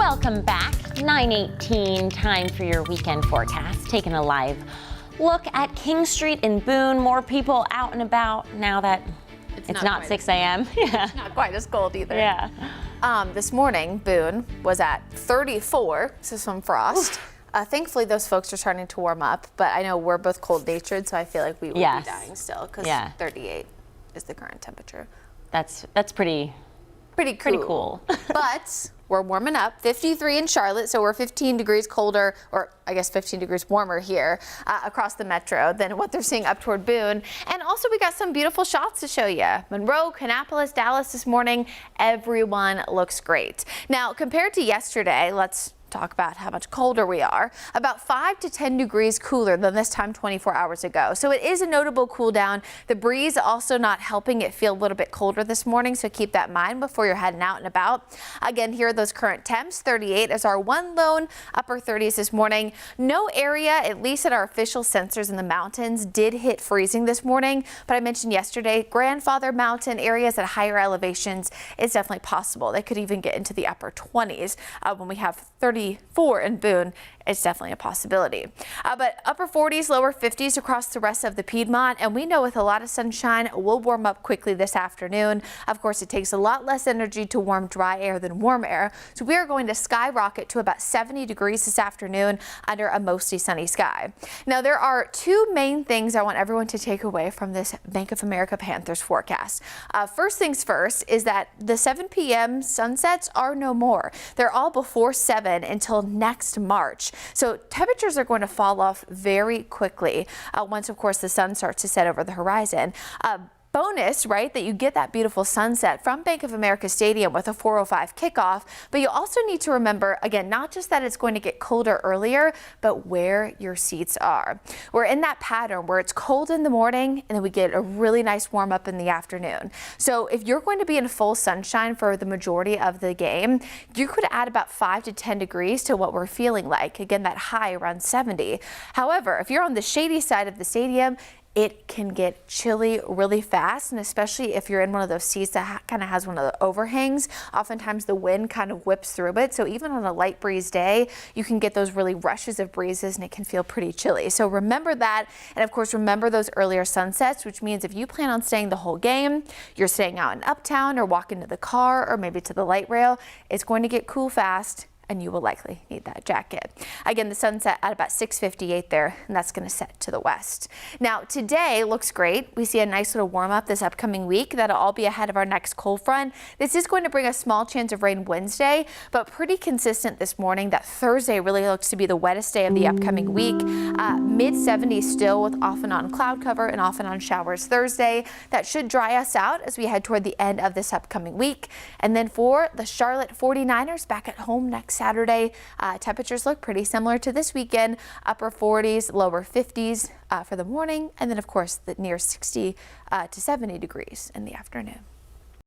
Welcome back. 9:18, time for your weekend forecast. Taking a live look at King Street in Boone. More people out and about now that it's not 6 a.m. Yeah. It's not quite as cold either. Yeah. This morning, Boone was at 34, so some frost. Thankfully, those folks are starting to warm up, but I know we're both cold-natured, so I feel like we would be dying still because 38 is the current temperature. That's pretty cool. But we're warming up. 53 in Charlotte, so we're 15 degrees colder, or I guess 15 degrees warmer here across the metro than what they're seeing up toward Boone. And also we got some beautiful shots to show you. Monroe, Kannapolis, Dallas this morning, everyone looks great. Now, compared to yesterday, let's talk about how much colder we are. About 5 to 10 degrees cooler than this time 24 hours ago. So it is a notable cool down. The breeze also not helping it feel a little bit colder this morning, so keep that in mind before you're heading out and about. Again, here are those current temps. 38 is our one lone, upper 30s this morning. No area, at least at our official sensors in the mountains, did hit freezing this morning, but I mentioned yesterday, Grandfather Mountain areas at higher elevations, it's definitely possible. They could even get into the upper 20s when we have 34 in Boone. It's definitely a possibility. But upper 40s, lower 50s across the rest of the Piedmont. And we know with a lot of sunshine, we'll warm up quickly this afternoon. Of course, it takes a lot less energy to warm dry air than warm air. So we are going to skyrocket to about 70 degrees this afternoon under a mostly sunny sky. Now, there are two main things I want everyone to take away from this Bank of America Panthers forecast. First things first is that the 7 p.m. sunsets are no more. They're all before 7 until next March. So temperatures are going to fall off very quickly once, of course, the sun starts to set over the horizon. Bonus, right, that you get that beautiful sunset from Bank of America Stadium with a 4:05 kickoff, but you also need to remember, again, not just that it's going to get colder earlier, but where your seats are. We're in that pattern where it's cold in the morning and then we get a really nice warm up in the afternoon. So if you're going to be in full sunshine for the majority of the game, you could add about 5 to 10 degrees to what we're feeling like. Again, that high around 70. However, if you're on the shady side of the stadium, it can get chilly really fast, and especially if you're in one of those seats that kind of has one of the overhangs, oftentimes the wind kind of whips through it. So even on a light breeze day, you can get those really rushes of breezes and it can feel pretty chilly. So remember that. And of course, remember those earlier sunsets, which means if you plan on staying the whole game, you're staying out in Uptown or walking to the car or maybe to the light rail, it's going to get cool fast, and you will likely need that jacket. Again, the sunset at about 6:58 there, and that's going to set to the west. Now, today looks great. We see a nice little warm up this upcoming week. That'll all be ahead of our next cold front. This is going to bring a small chance of rain Wednesday, but pretty consistent this morning. That Thursday really looks to be the wettest day of the upcoming week. Mid-70s still with off and on cloud cover and off and on showers Thursday. That should dry us out as we head toward the end of this upcoming week. And then for the Charlotte 49ers back at home next Saturday, temperatures look pretty similar to this weekend, upper 40s, lower 50s for the morning, and then of course the near 60 to 70 degrees in the afternoon.